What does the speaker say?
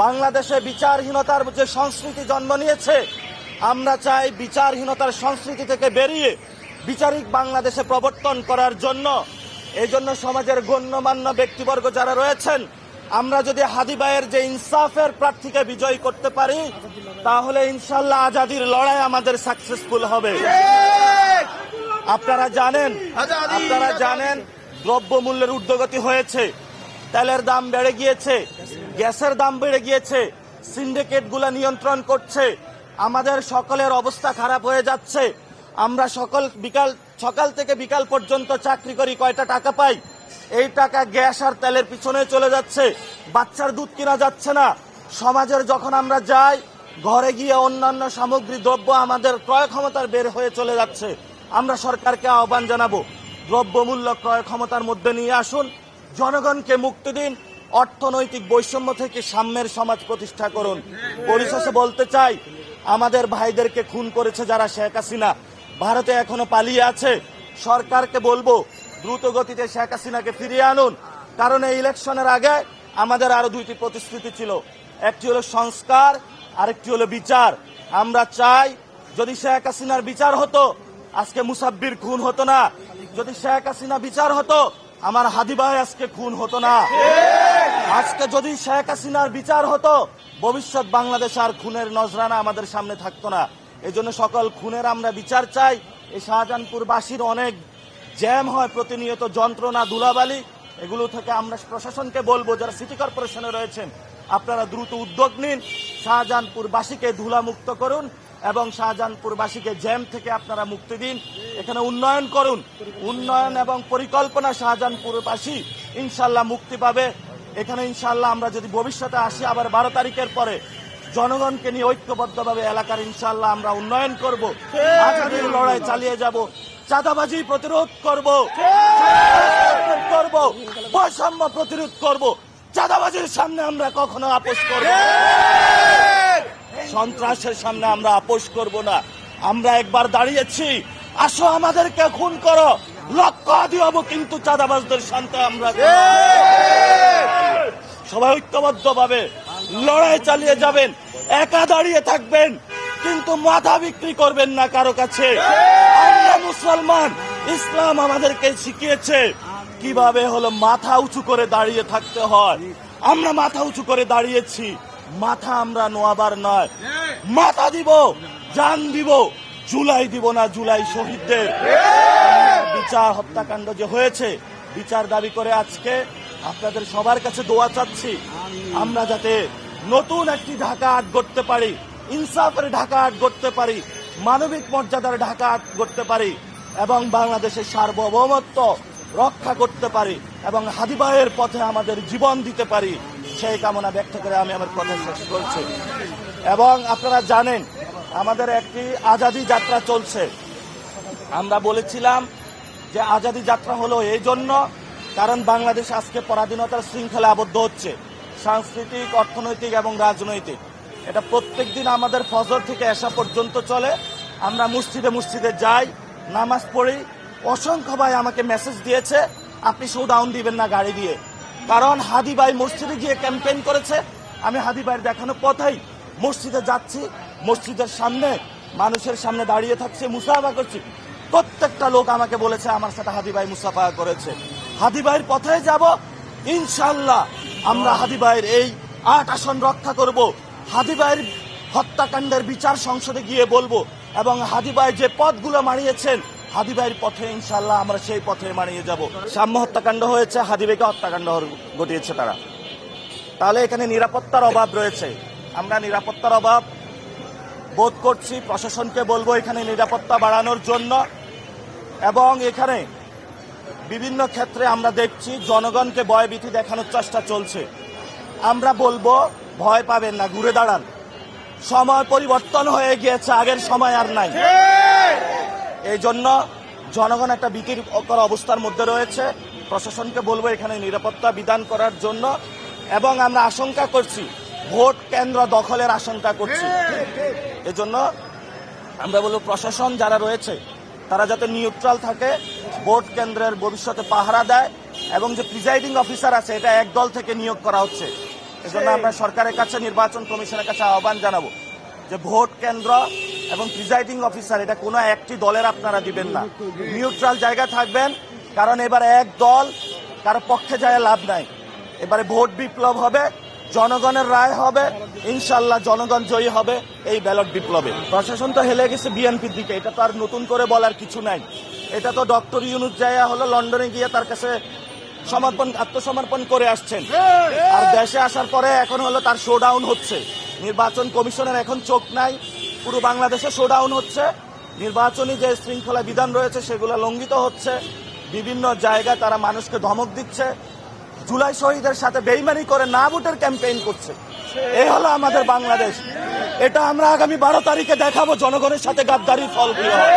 বাংলাদেশে বিচারহীনতার যে সংস্কৃতি জন্ম নিয়েছে, আমরা চাই বিচারহীনতার সংস্কৃতি থেকে বেরিয়ে বিচারিক বাংলাদেশে প্রবর্তন করার জন্য। এই জন্য সমাজের গণ্যমান্য ব্যক্তিবর্গ যারা রয়েছেন, আমরা যদি হাদি ভাইয়ের যে ইনসাফের প্রার্থীকে বিজয়ী করতে পারি, তাহলে ইনশাল্লাহ আজাদির লড়াই আমাদের সাকসেসফুল হবে। আপনারা জানেন দ্রব্যমূল্যের ঊর্ধ্বগতি হয়েছে, তেলের দাম বেড়ে গিয়েছে, গ্যাসের দাম বেড়ে গিয়েছে, সিন্ডিকেটগুলো নিয়ন্ত্রণ করছে, আমাদের সকলের অবস্থা খারাপ হয়ে যাচ্ছে। আমরা সকাল থেকে বিকাল পর্যন্ত চাকরি করি, কয়টা টাকা পাই? এই টাকা গ্যাস আর তেলের পিছনে চলে যাচ্ছে, বাচ্চার দুধ কিনা যাচ্ছে না। সমাজের যখন আমরা যাই, ঘরে গিয়ে অন্যান্য সামগ্রী দ্রব্য আমাদের ক্রয় ক্ষমতার বের হয়ে চলে যাচ্ছে। আমরা সরকারকে আহ্বান জানাবো, দ্রব্যমূল্য ক্রয় ক্ষমতার মধ্যে নিয়ে আসুন, জনগণকে মুক্তি দিন, অর্থনৈতিক বৈষম্য থেকে সাম্যের সমাজ প্রতিষ্ঠা করুন। পরিশেষে বলতে চাই, আমাদের ভাইদেরকে খুন করেছে যারা, শেখ হাসিনা ভারতে এখনো পালিয়ে আছে। সরকারকে বলবো দ্রুত গতিতে শেখ হাসিনাকে ফিরিয়ে আনুন, কারণ এই ইলেকশনের আগে আমাদের আরো দুইটি প্রতিশ্রুতি ছিল, একটি হলো সংস্কার, আরেকটি হলো বিচার। আমরা চাই যদি শেখ হাসিনার বিচার হতো, আজকে মুসাব্বির খুন হতো না। যদি শেখ হাসিনা বিচার হতো, আমার হাদি ভাই আজকে খুন হতো না। আজকে যদি শেখ হাসিনার বিচার হতো, ভবিষ্যৎ বাংলাদেশ আর খুনের নজরানা আমাদের সামনে থাকতো না। এই জন্য সকল খুনের আমরা বিচার চাই। এই শাহজাহানপুরবাসীর অনেক জ্যাম হয় প্রতিনিয়ত, যন্ত্রণা, ধুলাবালি, এগুলো থেকে আমরা প্রশাসনকে বলবো, যারা সিটি কর্পোরেশনে রয়েছেন, আপনারা দ্রুত উদ্যোগ নিন, শাহজাহানপুরবাসীকে ধুলামুক্ত করুন এবং শাহজাহানপুরবাসীকে জ্যাম থেকে আপনারা মুক্তি দিন। এখানে উন্নয়ন করুন, উন্নয়ন এবং পরিকল্পনা শাহজাহানপুরবাসী ইনশাল্লাহ মুক্তি পাবে। এখানে ইনশাল্লাহ আমরা যদি ভবিষ্যতে আসি আবার 12 তারিখের পরে, জনগণকে নিয়ে ঐক্যবদ্ধভাবে এলাকার ইনশাল্লাহ আমরা উন্নয়ন করব, আজাদির লড়াই চালিয়ে যাব, চাঁদাবাজি প্রতিরোধ করব, বৈষম্য প্রতিরোধ করব। চাঁদাবাজির সামনে আমরা কখনো আপোষ করব না, সন্ত্রাসের সামনে আমরা আপোষ করব না। আমরা একবার দাঁড়িয়েছি, আসো আমাদেরকে খুন করো, লক্ষ্য দিব, কিন্তু চাঁদাবাজদের সামনে আমরা সবাই ঐক্যবদ্ধভাবে লড়াই চালিয়ে যাবেন। একা দাঁড়িয়ে থাকবেন, কিন্তু মাথা বিক্রি করবেন না কারো কাছে। আমরা মুসলমান, ইসলাম আমাদেরকে শিখিয়েছে কিভাবে হলো মাথা উঁচু করে দাঁড়িয়ে থাকতে হয়। আমরা মাথা উঁচু করে দাঁড়িয়েছি, মাথা আমরা নোয়াবার নয়, মাথা দিব, জান দিব, জুলাই দিব না, জুলাই শহীদদের। বিচার, হত্যাকাণ্ড যে হয়েছে, বিচার দাবি করে আজকে আপনাদের সবার কাছে দোয়া চাচ্ছি, আমরা যাতে নতুন একটি ঢাকা আট গড়তে পারি, ইনসাফের ঢাকা আট গড়তে পারি, মানবিক মর্যাদার ঢাকা আট গড়তে পারি এবং বাংলাদেশের সার্বভৌমত্ব রক্ষা করতে পারি এবং হাদি ভাইয়ের পথে আমাদের জীবন দিতে পারি, সেই কামনা ব্যক্ত করে আমি আমার কথা শেষ করছি। এবং আপনারা জানেন আমাদের একটি আজাদি যাত্রা চলছে। আমরা বলেছিলাম যে আজাদি যাত্রা হলো এই জন্য কারণ বাংলাদেশ আজকে পরাধীনতার শৃঙ্খলা আবদ্ধ হচ্ছে, সাংস্কৃতিক, অর্থনৈতিক এবং রাজনৈতিক। এটা প্রত্যেক দিন আমাদের ফজর থেকে এশা পর্যন্ত চলে। আমরা মসজিদে যাই, নামাজ পড়ি। অসংখ্য ভাই আমাকে মেসেজ দিয়েছে, আপনি শোডাউন দিবেন না গাড়ি দিয়ে, কারণ হাদি ভাই মসজিদে গিয়ে ক্যাম্পেইন করেছে। আমি হাদি ভাইয়ের দেখানো পথেই মসজিদে যাচ্ছি, মসজিদের সামনে মানুষের সামনে দাঁড়িয়ে থাকছে, মুসাফা করছি। প্রত্যেকটা লোক আমাকে বলেছে আমার সাথে হাদি ভাই মুসাফা করেছে। হাদি ভাইয়ের পথে যাব ইনশাল্লাহ। আমরা হাদি ভাইয়ের এই 8 আসন রক্ষা করব, হাদি ভাইয়ের হত্যাকাণ্ডের বিচার সংসদে গিয়ে বলবো এবং হাদি ভাই যে পথগুলো মারিয়েছেন, হাদি ভাইয়ের পথে ইনশাল্লাহ আমরা সেই পথে মারিয়ে যাব। সাম্য হত্যাকাণ্ড হয়েছে, হাদি ভাইকে হত্যাকাণ্ড ঘটিয়েছে তারা, তাহলে এখানে নিরাপত্তার অভাব রয়েছে। আমরা নিরাপত্তার অভাব বোধ করছি, প্রশাসনকে বলবো এখানে নিরাপত্তা বাড়ানোর জন্য। এবং এখানে বিভিন্ন ক্ষেত্রে আমরা দেখছি জনগণকে ভয়ভীতি দেখানোর চেষ্টা চলছে। আমরা বলবো ভয় পাবেন না, ঘুরে দাঁড়ান। সময় পরিবর্তন হয়ে গিয়েছে, আগের সময় আর নাই। এই জন্য জনগণ একটা ভীতিকর অবস্থার মধ্যে রয়েছে। প্রশাসনকে বলবো এখানে নিরাপত্তা বিধান করার জন্য। এবং আমরা আশঙ্কা করছি, ভোট কেন্দ্র দখলের আশঙ্কা করছি। এজন্য আমরা বলবো প্রশাসন যারা রয়েছে তারা যাতে নিউট্রাল থাকে, ভোট কেন্দ্রের ভবিষ্যতে পাহারা দেয় এবং যে প্রিজাইডিং অফিসার আছে এটা এক দল থেকে নিয়োগ করা হচ্ছে, এজন্য আমরা সরকারের কাছে, নির্বাচন কমিশনের কাছে আহ্বান জানাবো যে ভোট কেন্দ্র এবং প্রিজাইডিং অফিসার এটা কোনো একটি দলের আপনারা দিবেন না, নিউট্রাল জায়গা থাকবেন। কারণ এবারে এক দল কারো পক্ষে যায় লাভ নাই। এবারে ভোট বিপ্লব হবে, জনগণের রায় হবে, ইনশাল্লাহ জনগণ জয়ী হবে এই ব্যালট বিপ্লবে। প্রশাসন তো হেলে গেছে বিএনপির দিকে, এটা তো আর নতুন করে বলার কিছু নাই। এটা তো ডক্টর ইউনূস জায়া হলো লন্ডনে গিয়ে তার কাছে আত্মসমর্পণ করে আসছেন, আর দেশে আসার পরে এখন হলো তার শোডাউন হচ্ছে। নির্বাচন কমিশনের এখন চোখ নাই, পুরো বাংলাদেশে শোডাউন হচ্ছে। নির্বাচনী যে শৃঙ্খলা বিধান রয়েছে সেগুলো লঙ্ঘিত হচ্ছে। বিভিন্ন জায়গায় তারা মানুষকে ধমক দিচ্ছে, জুলাই শহীদের সাথে বেইমানি করে না ভোটের ক্যাম্পেইন করছে। এই হলো আমাদের বাংলাদেশ। এটা আমরা আগামী 12 তারিখে দেখাবো জনগণের সাথে গাদ্দারির ফল কি হয়।